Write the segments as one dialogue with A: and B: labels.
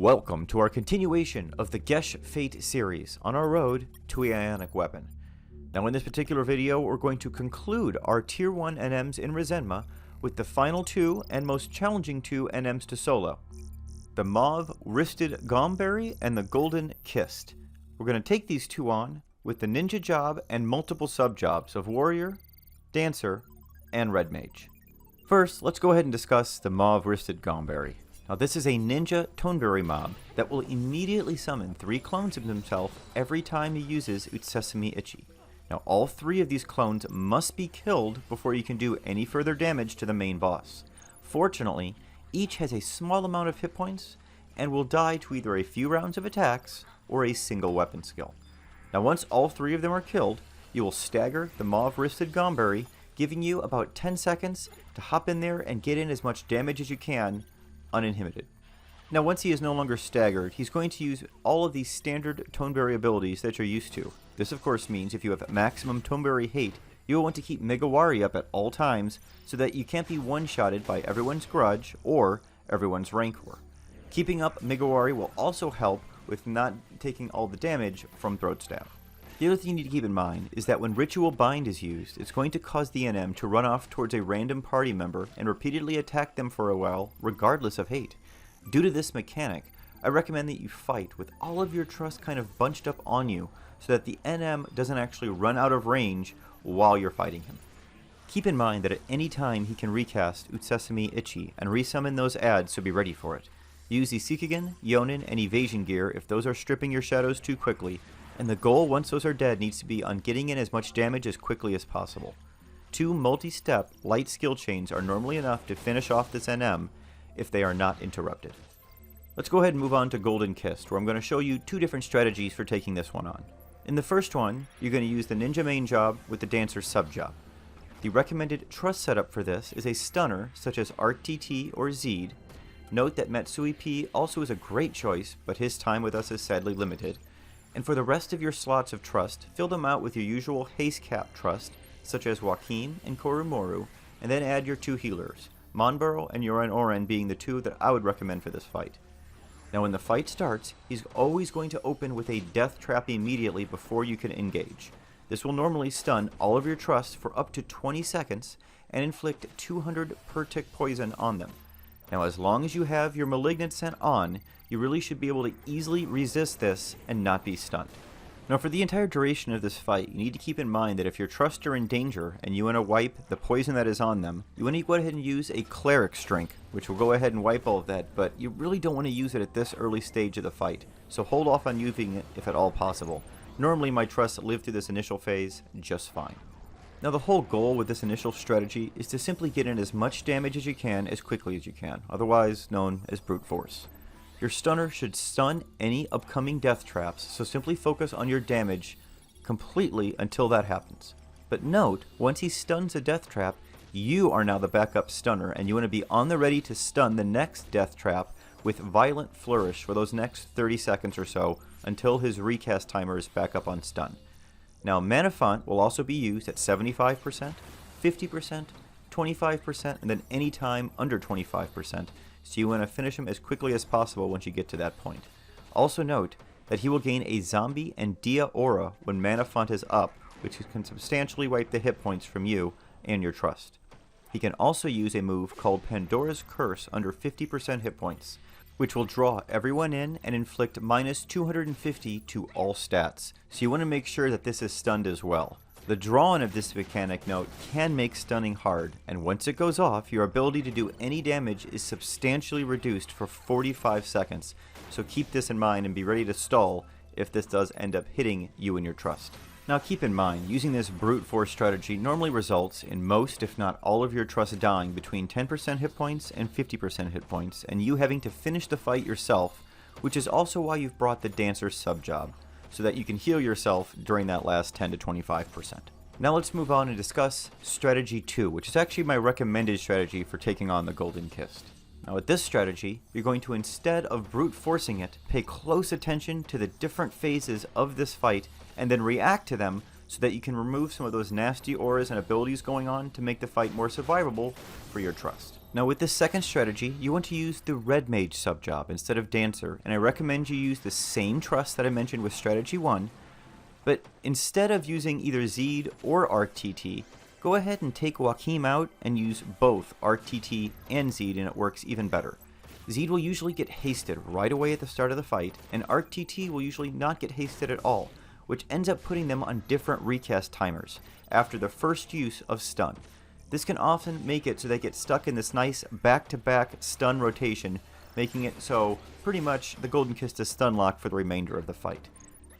A: Welcome to our continuation of the Geas Fete series on our road to a Ionic weapon. Now in this particular video we're going to conclude our Tier 1 NMs in Ressenma with the final two and most challenging two NMs to solo. The Mauve-wristed Gomberry and the Golden Kist. We're going to take these two on with the ninja job and multiple sub-jobs of Warrior, Dancer, and Red Mage. First, let's go ahead and discuss the Mauve-wristed Gomberry. Now this is a ninja toneberry mob that will immediately summon 3 clones of himself every time he uses FFXI. Now all 3 of these clones must be killed before you can do any further damage to the main boss. Fortunately, each has a small amount of hit points and will die to either a few rounds of attacks or a single weapon skill. Now once all 3 of them are killed, you will stagger the Mauve-wristed Gomberry, giving you about 10 seconds to hop in there and get in as much damage as you can uninhibited. Now once he is no longer staggered, he's going to use all of these standard toneberry abilities that you're used to. This of course means if you have maximum toneberry hate, you will want to keep Mauve-Writest up at all times so that you can't be one-shotted by everyone's grudge or everyone's rancor. Keeping up Mauve-Writest will also help with not taking all the damage from throat stab. The other thing you need to keep in mind is that when Ritual Bind is used, it's going to cause the NM to run off towards a random party member and repeatedly attack them for a while, regardless of hate. Due to this mechanic, I recommend that you fight with all of your trust kind of bunched up on you so that the NM doesn't actually run out of range while you're fighting him. Keep in mind that at any time he can recast FFXI and resummon those adds, so be ready for it. Use the Sekigen, Yonin, and Evasion gear if those are stripping your shadows too quickly, and the goal once those are dead needs to be on getting in as much damage as quickly as possible. 2 multi-step light skill chains are normally enough to finish off this NM if they are not interrupted. Let's go ahead and move on to Golden Kist, where I'm going to show you 2 different strategies for taking this one on. In the first one, you're going to use the ninja main job with the dancer sub job. The recommended trust setup for this is a stunner such as RTT or Zed. Note that Matsui P also is a great choice, but his time with us is sadly limited. And for the rest of your slots of trust, fill them out with your usual haste cap trust, such as Joaquin and Korumoru, and then add your 2 healers, Monboro and Yoran Oren being the 2 that I would recommend for this fight. Now when the fight starts, he's always going to open with a death trap immediately before you can engage. This will normally stun all of your trust for up to 20 seconds and inflict 200 per tick poison on them. Now as long as you have your Malignant Scent on, you really should be able to easily resist this and not be stunned. Now for the entire duration of this fight, you need to keep in mind that if your trusts are in danger and you want to wipe the poison that is on them, you want to go ahead and use a Cleric's Drink, which will go ahead and wipe all of that, but you really don't want to use it at this early stage of the fight, so hold off on using it if at all possible. Normally my trusts live through this initial phase just fine. Now the whole goal with this initial strategy is to simply get in as much damage as you can as quickly as you can, otherwise known as brute force. Your stunner should stun any upcoming death traps, so simply focus on your damage completely until that happens. But note, once he stuns a death trap, you are now the backup stunner, and you want to be on the ready to stun the next death trap with Violent Flourish for those next 30 seconds or so until his recast timer is back up on stun. Now Mana Font will also be used at 75%, 50%, 25%, and then any time under 25%. So you want to finish him as quickly as possible once you get to that point. Also note that he will gain a Zombie and Dia Aura when Mana Font is up, which can substantially wipe the hit points from you and your trust. He can also use a move called Pandora's Curse under 50% hit points, which will draw everyone in and inflict minus 250 to all stats. So you want to make sure that this is stunned as well. The draw-in of this mechanic, note, can make stunning hard, and once it goes off, your ability to do any damage is substantially reduced for 45 seconds, so keep this in mind and be ready to stall if this does end up hitting you and your trust. Now keep in mind, using this brute force strategy normally results in most, if not all of your trust dying between 10% hit points and 50% hit points, and you having to finish the fight yourself, which is also why you've brought the dancer sub-job, so that you can heal yourself during that last 10 to 25%. Now let's move on and discuss strategy 2, which is actually my recommended strategy for taking on the Golden Kist. Now with this strategy, you're going to, instead of brute forcing it, pay close attention to the different phases of this fight and then react to them so that you can remove some of those nasty auras and abilities going on to make the fight more survivable for your trust. Now with this second strategy, you want to use the Red Mage subjob instead of Dancer, and I recommend you use the same trust that I mentioned with strategy 1, but instead of using either Zeed or RTT, go ahead and take Joachim out and use both RTT and Zeed, and it works even better. Zeed will usually get hasted right away at the start of the fight, and RTT will usually not get hasted at all, which ends up putting them on different recast timers after the first use of stun. This can often make it so they get stuck in this nice back-to-back stun rotation, making it so pretty much the Golden Kist is stun locked for the remainder of the fight.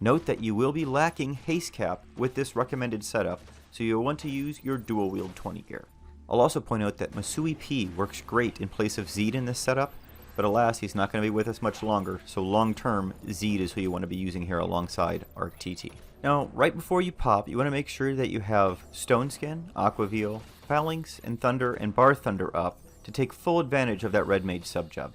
A: Note that you will be lacking haste cap with this recommended setup, so you'll want to use your dual wield 20 gear. I'll also point out that Masui P works great in place of Zeed in this setup, but alas, he's not going to be with us much longer, so long term, Zeed is who you want to be using here alongside RTT. Now, right before you pop, you want to make sure that you have Stone Skin, Aquaveal, Phalanx, and Thunder, and Bar Thunder up to take full advantage of that Red Mage subjob.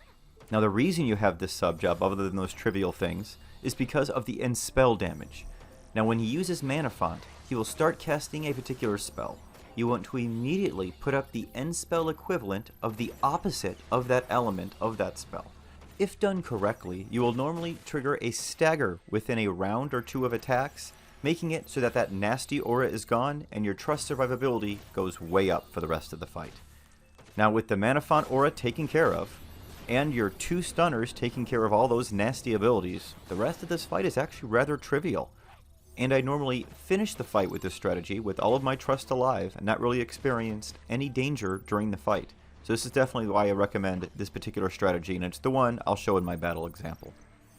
A: Now, the reason you have this subjob, other than those trivial things, is because of the end spell damage. Now, when he uses Mana Font, he will start casting a particular spell. You want to immediately put up the end spell equivalent of the opposite of that element of that spell. If done correctly, you will normally trigger a stagger within a round or two of attacks, making it so that that nasty aura is gone and your trust survivability goes way up for the rest of the fight. Now with the Mana Font aura taken care of, and your 2 stunners taking care of all those nasty abilities, the rest of this fight is actually rather trivial. And I normally finish the fight with this strategy with all of my trust alive and not really experienced any danger during the fight. So this is definitely why I recommend this particular strategy, and it's the one I'll show in my battle example.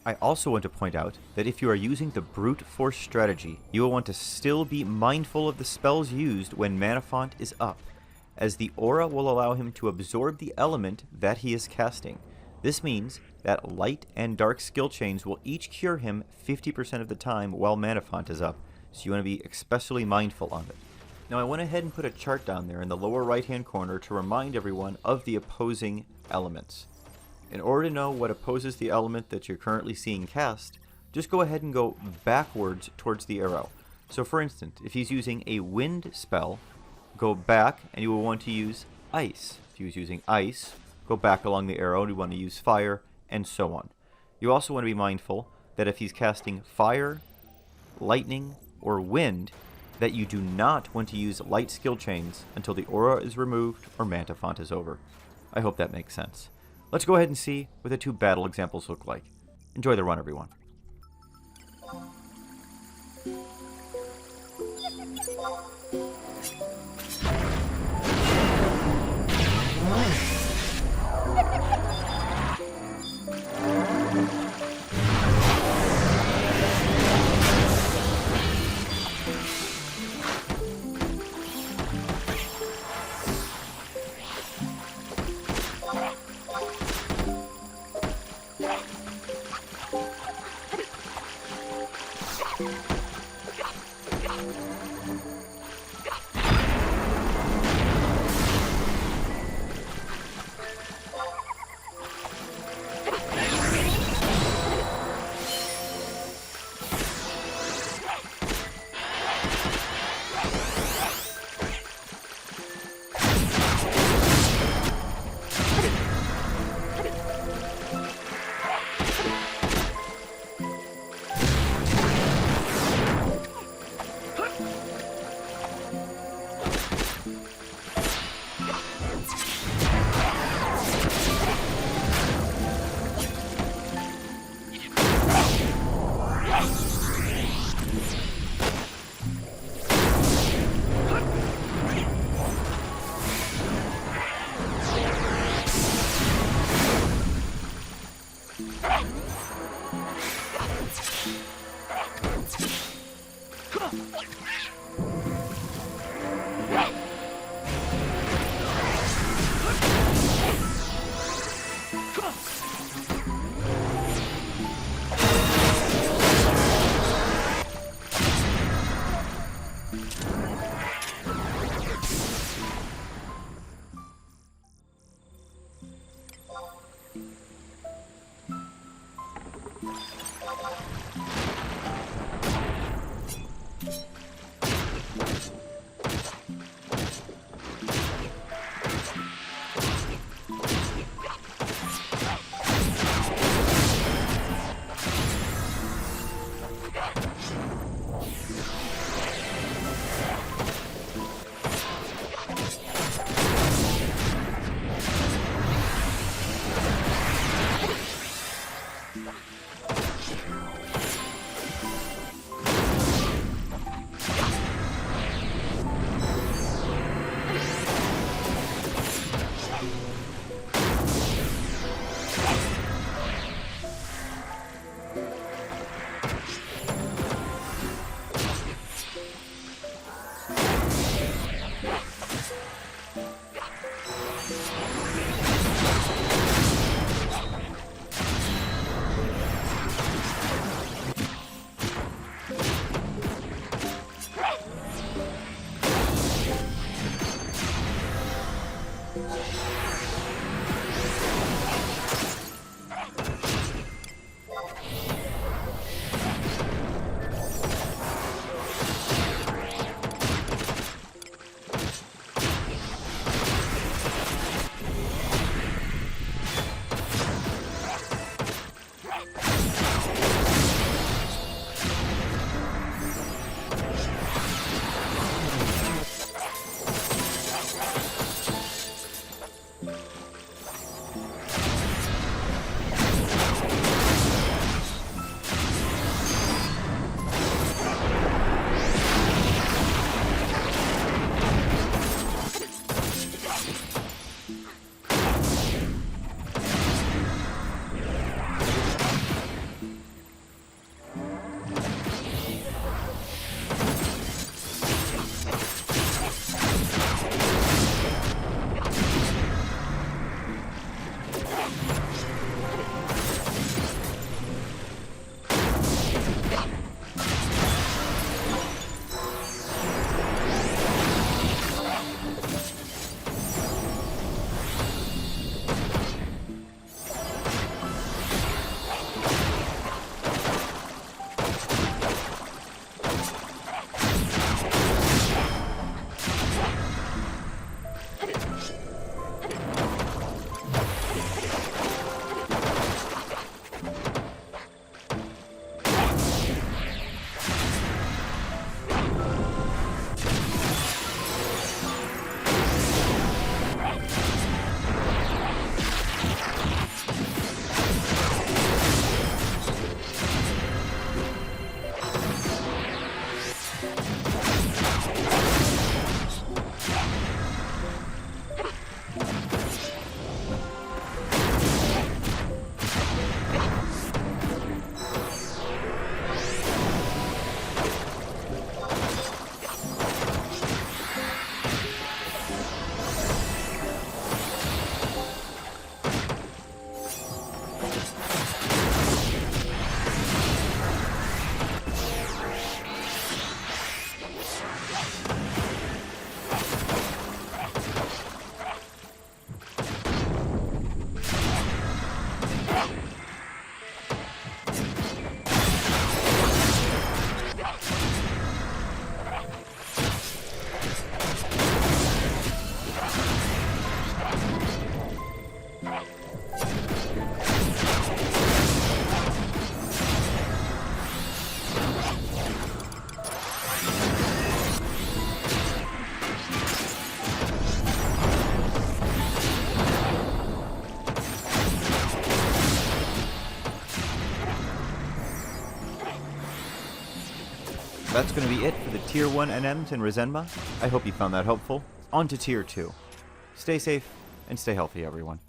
A: I also want to point out that if you are using the Brute Force strategy, you will want to still be mindful of the spells used when Mana Font is up, as the aura will allow him to absorb the element that he is casting. This means that light and dark skill chains will each cure him 50% of the time while Mana Font is up, so you want to be especially mindful of it. Now I went ahead and put a chart down there in the lower right hand corner to remind everyone of the opposing elements. In order to know what opposes the element that you're currently seeing cast, just go ahead and go backwards towards the arrow. So for instance, if he's using a wind spell, go back and you will want to use ice. If he was using ice, go back along the arrow and you want to use fire, and so on. You also want to be mindful that if he's casting fire, lightning, or wind, that you do not want to use light skill chains until the aura is removed or Mana Font is over. I hope that makes sense. Let's go ahead and see what the 2 battle examples look like. Enjoy the run, everyone. that's going to be it for the Tier 1 NMs in Resenma. I hope you found that helpful. On to Tier 2. Stay safe and stay healthy, everyone.